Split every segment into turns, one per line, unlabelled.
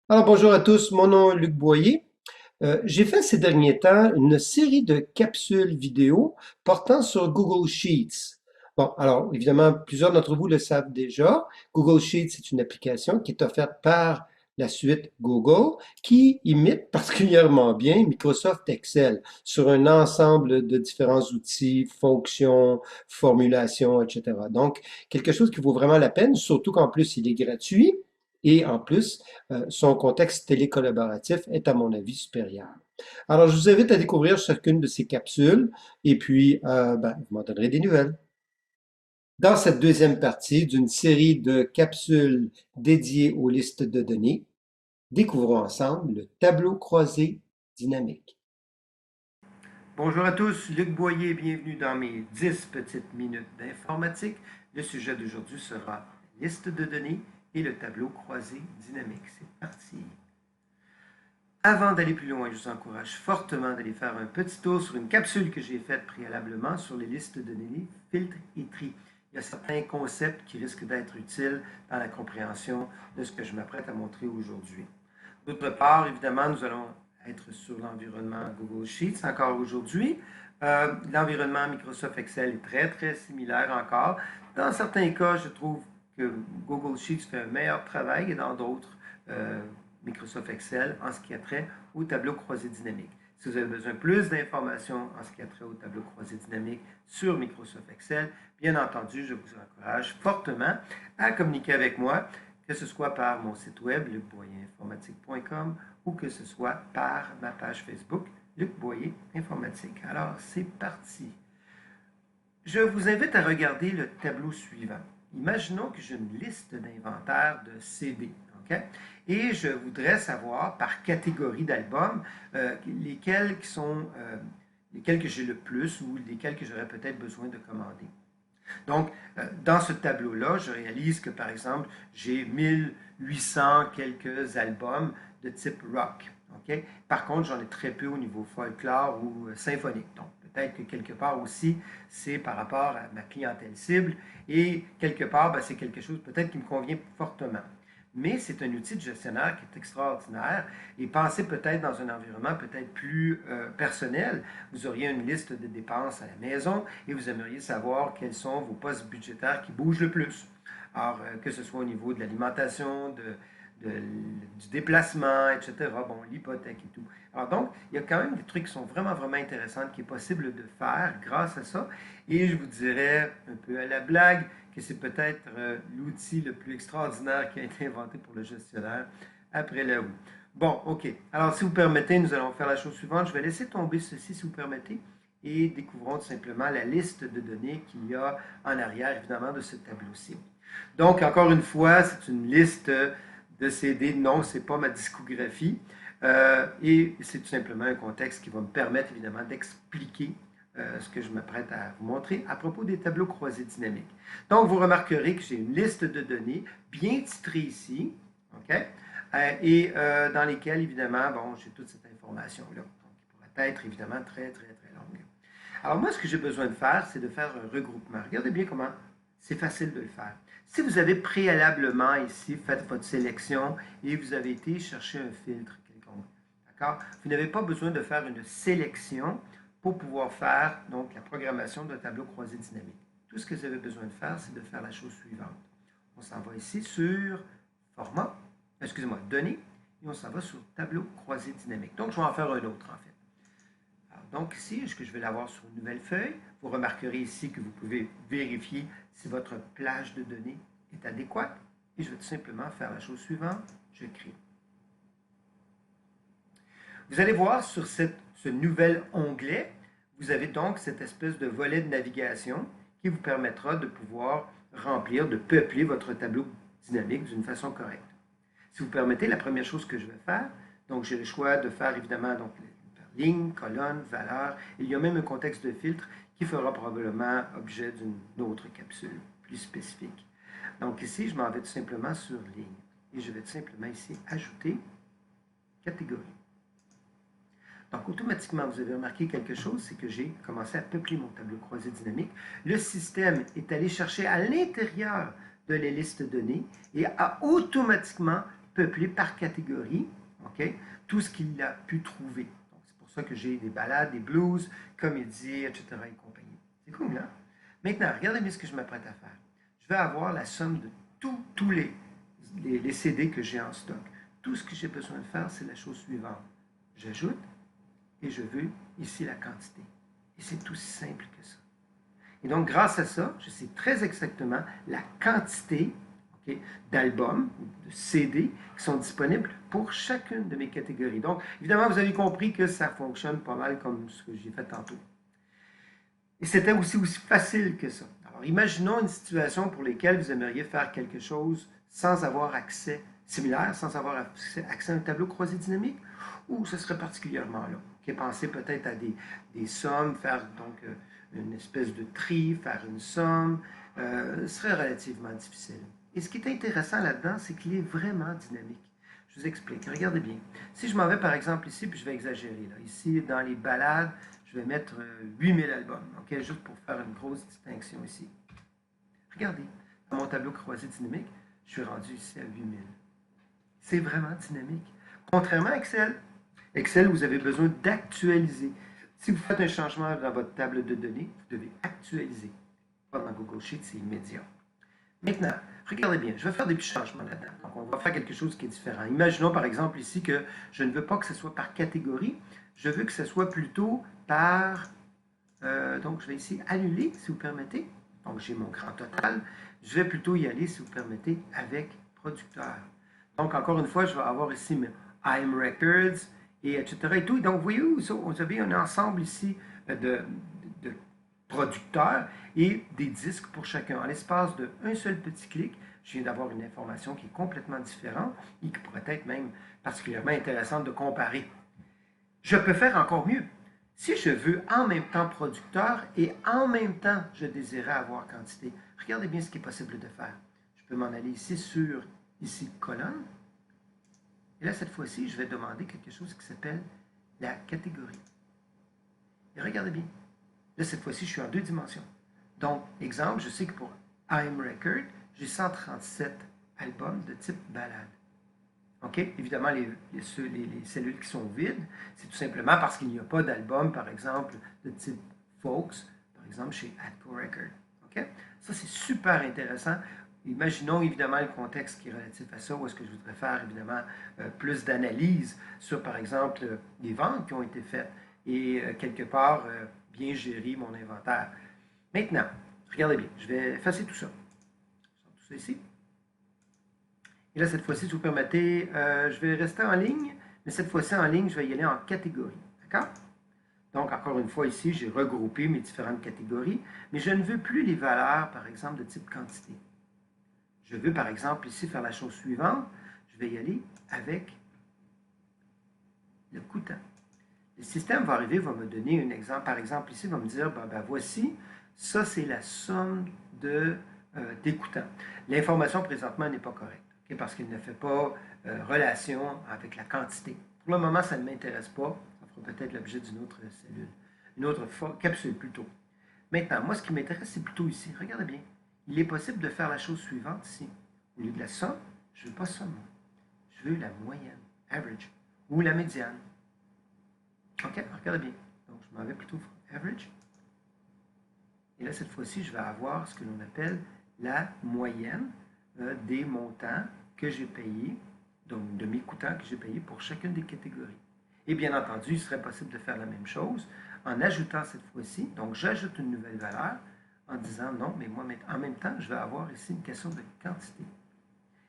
Alors bonjour à tous, mon nom est Luc Boyer. J'ai fait ces derniers temps une série de capsules vidéo portant sur Google Sheets. Bon, alors évidemment, plusieurs d'entre vous le savent déjà. Google Sheets est une application qui est offerte par la suite Google qui imite particulièrement bien Microsoft Excel sur un ensemble de différents outils, fonctions, formulations, etc. Donc, quelque chose qui vaut vraiment la peine, surtout qu'en plus il est gratuit. Et en plus, son contexte télécollaboratif est, à mon avis, supérieur. Alors, je vous invite à découvrir chacune de ces capsules et puis, vous m'en donnerez des nouvelles. Dans cette deuxième partie d'une série de capsules dédiées aux listes de données, découvrons ensemble le tableau croisé dynamique. Bonjour à tous, Luc Boyer, bienvenue dans mes 10 petites minutes d'informatique. Le sujet d'aujourd'hui sera liste de données et le tableau croisé dynamique. C'est parti! Avant d'aller plus loin, je vous encourage fortement d'aller faire un petit tour sur une capsule que j'ai faite préalablement sur les listes de données, filtres et tri. Il y a certains concepts qui risquent d'être utiles dans la compréhension de ce que je m'apprête à montrer aujourd'hui. D'autre part, évidemment, nous allons être sur l'environnement Google Sheets encore aujourd'hui. L'environnement Microsoft Excel est très, très similaire encore. Dans certains cas, je trouve que Google Sheets fait un meilleur travail et dans d'autres, Microsoft Excel en ce qui a trait au tableau croisé dynamique. Si vous avez besoin de plus d'informations en ce qui a trait au tableau croisé dynamique sur Microsoft Excel, bien entendu, je vous encourage fortement à communiquer avec moi, que ce soit par mon site web, lucboyerinformatique.com, ou que ce soit par ma page Facebook, Luc Boyer Informatique. Alors, c'est parti. Je vous invite à regarder le tableau suivant. Imaginons que j'ai une liste d'inventaire de CD. Okay? Et je voudrais savoir par catégorie d'albums lesquels que j'ai le plus ou lesquels que j'aurais peut-être besoin de commander. Donc, dans ce tableau-là, je réalise que, par exemple, j'ai 1800 quelques albums de type rock. Okay? Par contre, j'en ai très peu au niveau folklore ou symphonique. Donc, peut-être que quelque part aussi, c'est par rapport à ma clientèle cible et quelque part, c'est quelque chose peut-être qui me convient fortement. Mais c'est un outil de gestionnaire qui est extraordinaire et pensez peut-être dans un environnement peut-être plus personnel. Vous auriez une liste de dépenses à la maison et vous aimeriez savoir quels sont vos postes budgétaires qui bougent le plus. Alors, que ce soit au niveau de l'alimentation, du déplacement, etc., bon, l'hypothèque et tout. Alors donc, il y a quand même des trucs qui sont vraiment, vraiment intéressants qui est possible de faire grâce à ça. Et je vous dirais, un peu à la blague, que c'est peut-être l'outil le plus extraordinaire qui a été inventé pour le gestionnaire après la roue. Bon, OK. Alors, si vous permettez, nous allons faire la chose suivante. Je vais laisser tomber ceci, si vous permettez, et découvrons tout simplement la liste de données qu'il y a en arrière, évidemment, de ce tableau-ci. Donc, encore une fois, c'est une liste de CD. Non, ce n'est pas ma discographie. Et c'est tout simplement un contexte qui va me permettre, évidemment, d'expliquer ce que je m'apprête à vous montrer à propos des tableaux croisés dynamiques. Donc, vous remarquerez que j'ai une liste de données bien titrée ici, OK? Dans lesquelles, évidemment, bon, j'ai toute cette information-là, qui pourrait être, évidemment, très, très, très longue. Alors, moi, ce que j'ai besoin de faire, c'est de faire un regroupement. Regardez bien comment c'est facile de le faire. Si vous avez préalablement ici fait votre sélection et vous avez été chercher un filtre quelconque, d'accord? Vous n'avez pas besoin de faire une sélection pour pouvoir faire donc la programmation d'un tableau croisé dynamique. Tout ce que vous avez besoin de faire, c'est de faire la chose suivante. On s'en va ici sur format, excusez-moi, données, et on s'en va sur tableau croisé dynamique. Donc, je vais en faire un autre en fait. Alors, donc ici, est-ce que je vais l'avoir sur une nouvelle feuille? Vous remarquerez ici que vous pouvez vérifier si votre plage de données est adéquate. Et je vais tout simplement faire la chose suivante, je crée. Vous allez voir sur ce nouvel onglet, vous avez donc cette espèce de volet de navigation qui vous permettra de pouvoir remplir, de peupler votre tableau dynamique d'une façon correcte. Si vous permettez, la première chose que je vais faire, donc j'ai le choix de faire évidemment donc, ligne, colonne, valeur. Il y a même un contexte de filtre qui fera probablement objet d'une autre capsule plus spécifique. Donc ici, je m'en vais tout simplement sur ligne. Et je vais tout simplement ici ajouter catégorie. Donc, automatiquement, vous avez remarqué quelque chose, c'est que j'ai commencé à peupler mon tableau croisé dynamique. Le système est allé chercher à l'intérieur de la liste de données et a automatiquement peuplé par catégorie, ok, tout ce qu'il a pu trouver. Donc, c'est pour ça que j'ai des ballades, des blues, comédies, etc. et compagnie. C'est cool, hein? Maintenant, regardez bien ce que je m'apprête à faire. Je vais avoir la somme de tous les CD que j'ai en stock. Tout ce que j'ai besoin de faire, c'est la chose suivante. J'ajoute et je veux ici la quantité. Et c'est aussi simple que ça. Et donc, grâce à ça, je sais très exactement la quantité okay, d'albums, de CD qui sont disponibles pour chacune de mes catégories. Donc, évidemment, vous avez compris que ça fonctionne pas mal comme ce que j'ai fait tantôt. Et c'était aussi facile que ça. Alors, imaginons une situation pour laquelle vous aimeriez faire quelque chose sans avoir accès similaire, sans avoir accès à un tableau croisé dynamique, ou ce serait particulièrement là. Okay, pensez peut-être à des sommes, faire donc une espèce de tri, faire une somme, ce serait relativement difficile. Et ce qui est intéressant là-dedans, c'est qu'il est vraiment dynamique. Je vous explique. Regardez bien. Si je m'en vais par exemple ici, puis je vais exagérer, là. Ici, dans les balades, je vais mettre 8000 albums, ok, juste pour faire une grosse distinction ici. Regardez, dans mon tableau croisé dynamique, je suis rendu ici à 8000. C'est vraiment dynamique. Contrairement à Excel. Excel, vous avez besoin d'actualiser. Si vous faites un changement dans votre table de données, vous devez actualiser. Pas dans Google Sheets, c'est immédiat. Maintenant, regardez bien, je vais faire des petits changements là-dedans. Donc, on va faire quelque chose qui est différent. Imaginons par exemple ici que je ne veux pas que ce soit par catégorie, je veux que ce soit plutôt par... donc, je vais ici annuler, si vous permettez. Donc, j'ai mon grand total. Je vais plutôt y aller, si vous permettez, avec producteur. Donc, encore une fois, je vais avoir ici mes IM Records, et etc. Et tout. Donc, vous voyez, vous avez un ensemble ici de producteurs et des disques pour chacun. En l'espace d'un seul petit clic, je viens d'avoir une information qui est complètement différente et qui pourrait être même particulièrement intéressante de comparer. Je peux faire encore mieux. Si je veux en même temps producteur et en même temps je désirais avoir quantité, regardez bien ce qui est possible de faire. Je peux m'en aller ici sur, ici, colonne. Et là, cette fois-ci, je vais demander quelque chose qui s'appelle la catégorie. Et regardez bien. Là, cette fois-ci, je suis en 2 dimensions. Donc, exemple, je sais que pour IM Record, j'ai 137 albums de type balade. OK? Évidemment, les cellules qui sont vides, c'est tout simplement parce qu'il n'y a pas d'album, par exemple, de type Folks, par exemple, chez Atco Record. OK? Ça, c'est super intéressant. Imaginons évidemment le contexte qui est relatif à ça, où est-ce que je voudrais faire évidemment plus d'analyse sur, par exemple, les ventes qui ont été faites et quelque part bien gérer mon inventaire. Maintenant, regardez bien, je vais effacer tout ça. Je sors tout ça ici. Et là, cette fois-ci, si vous permettez, je vais rester en ligne, mais cette fois-ci en ligne, je vais y aller en catégorie. D'accord? Donc, encore une fois, ici, j'ai regroupé mes différentes catégories, mais je ne veux plus les valeurs, par exemple, de type quantité. Je veux, par exemple, ici, faire la chose suivante. Je vais y aller avec le coûtant. Le système va arriver, va me donner un exemple. Par exemple, ici, il va me dire, ben, voici, ça, c'est la somme des coûtants. L'information, présentement, n'est pas correcte, okay, parce qu'il ne fait pas relation avec la quantité. Pour le moment, ça ne m'intéresse pas. Ça fera peut-être l'objet d'une autre cellule, une autre capsule plutôt. Maintenant, moi, ce qui m'intéresse, c'est plutôt ici. Regardez bien. Il est possible de faire la chose suivante ici. Au lieu de la somme, je ne veux pas somme. Je veux la moyenne, average, ou la médiane. OK, regardez bien. Donc, je m'en vais plutôt average. Et là, cette fois-ci, je vais avoir ce que l'on appelle la moyenne des montants que j'ai payés, donc de mes coûtants que j'ai payés pour chacune des catégories. Et bien entendu, il serait possible de faire la même chose en ajoutant cette fois-ci. Donc, j'ajoute une nouvelle valeur en disant non, mais moi, en même temps, je vais avoir ici une question de quantité.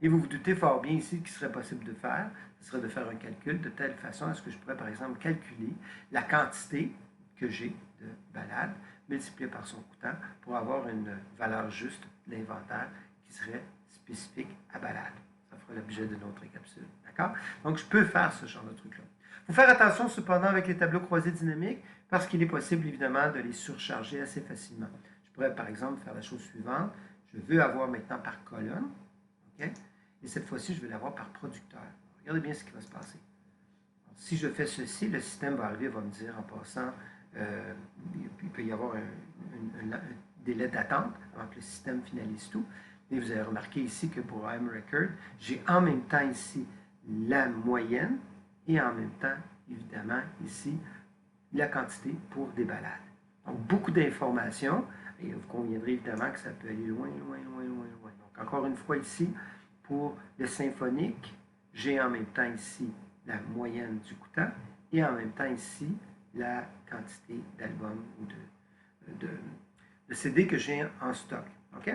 Et vous vous doutez fort bien ici qu'il serait possible de faire, ce serait de faire un calcul de telle façon à ce que je pourrais, par exemple, calculer la quantité que j'ai de balade multipliée par son coûtant pour avoir une valeur juste d'inventaire qui serait spécifique à balade. Ça fera l'objet de notre capsule. D'accord? Donc, je peux faire ce genre de truc-là. Il faut faire attention cependant avec les tableaux croisés dynamiques parce qu'il est possible évidemment de les surcharger assez facilement. Je pourrais par exemple faire la chose suivante. Je veux avoir maintenant par colonne. Okay? Et cette fois-ci, je vais l'avoir par producteur. Regardez bien ce qui va se passer. Alors, si je fais ceci, le système va arriver, va me dire en passant, il peut y avoir un délai d'attente avant que le système finalise tout. Et vous avez remarqué ici que pour AM Record, j'ai en même temps ici la moyenne et en même temps, évidemment, ici, la quantité pour des balades. Donc, beaucoup d'informations et vous conviendrez évidemment que ça peut aller loin, loin, loin, loin, loin. Donc, encore une fois ici, pour le symphonique, j'ai en même temps ici la moyenne du coûtant et en même temps ici la quantité d'albums ou de CD que j'ai en stock. OK?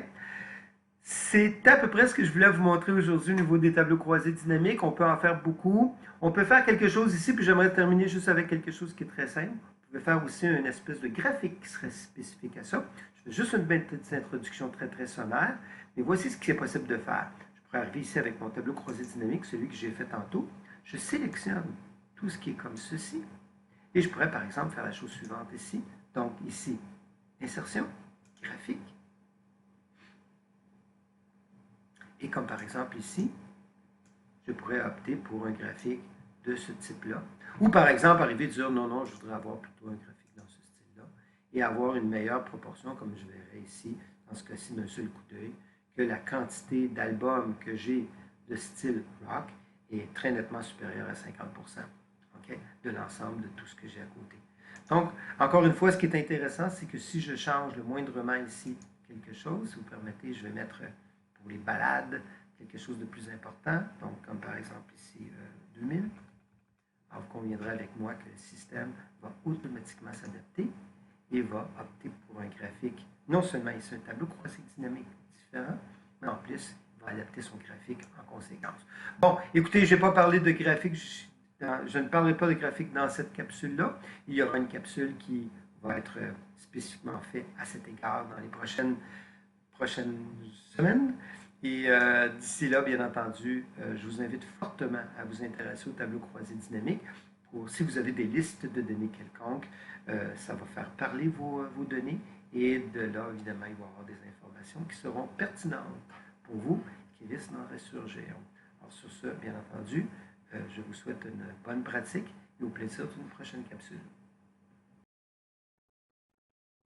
C'est à peu près ce que je voulais vous montrer aujourd'hui au niveau des tableaux croisés dynamiques. On peut en faire beaucoup. On peut faire quelque chose ici, puis j'aimerais terminer juste avec quelque chose qui est très simple. Vous pouvez faire aussi une espèce de graphique qui serait spécifique à ça. Je fais juste une petite introduction très, très sommaire. Mais voici ce qui est possible de faire. Je pourrais arriver ici avec mon tableau croisé dynamique, celui que j'ai fait tantôt. Je sélectionne tout ce qui est comme ceci. Et je pourrais, par exemple, faire la chose suivante ici. Donc, ici, insertion, graphique. Et comme par exemple ici, je pourrais opter pour un graphique de ce type-là. Ou par exemple, arriver et dire non, non, je voudrais avoir plutôt un graphique dans ce style-là et avoir une meilleure proportion, comme je verrai ici, dans ce cas-ci d'un seul coup d'œil, que la quantité d'albums que j'ai de style rock est très nettement supérieure à 50% okay, de l'ensemble de tout ce que j'ai à côté. Donc, encore une fois, ce qui est intéressant, c'est que si je change le moindrement ici quelque chose, si vous permettez, je vais mettre pour les balades quelque chose de plus important, donc comme par exemple ici 2000. Alors, vous conviendrez avec moi que le système va automatiquement s'adapter et va opter pour un graphique, non seulement ici un tableau croisé dynamique différent, mais en plus, il va adapter son graphique en conséquence. Bon, écoutez, je n'ai pas parlé de graphique, je ne parlerai pas de graphique dans cette capsule-là. Il y aura une capsule qui va être spécifiquement faite à cet égard dans les prochaines semaines. Et d'ici là, bien entendu, je vous invite fortement à vous intéresser au tableau croisé dynamique. Si vous avez des listes de données quelconques, ça va faire parler vos données et de là, évidemment, il va y avoir des informations qui seront pertinentes pour vous, qui risquent d'en ressurgir. Alors sur ce, bien entendu, je vous souhaite une bonne pratique et au plaisir d'une prochaine capsule.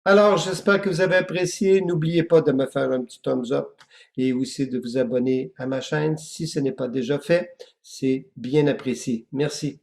Alors, j'espère que vous avez apprécié. N'oubliez pas de me faire un petit thumbs up et aussi de vous abonner à ma chaîne si ce n'est pas déjà fait. C'est bien apprécié. Merci.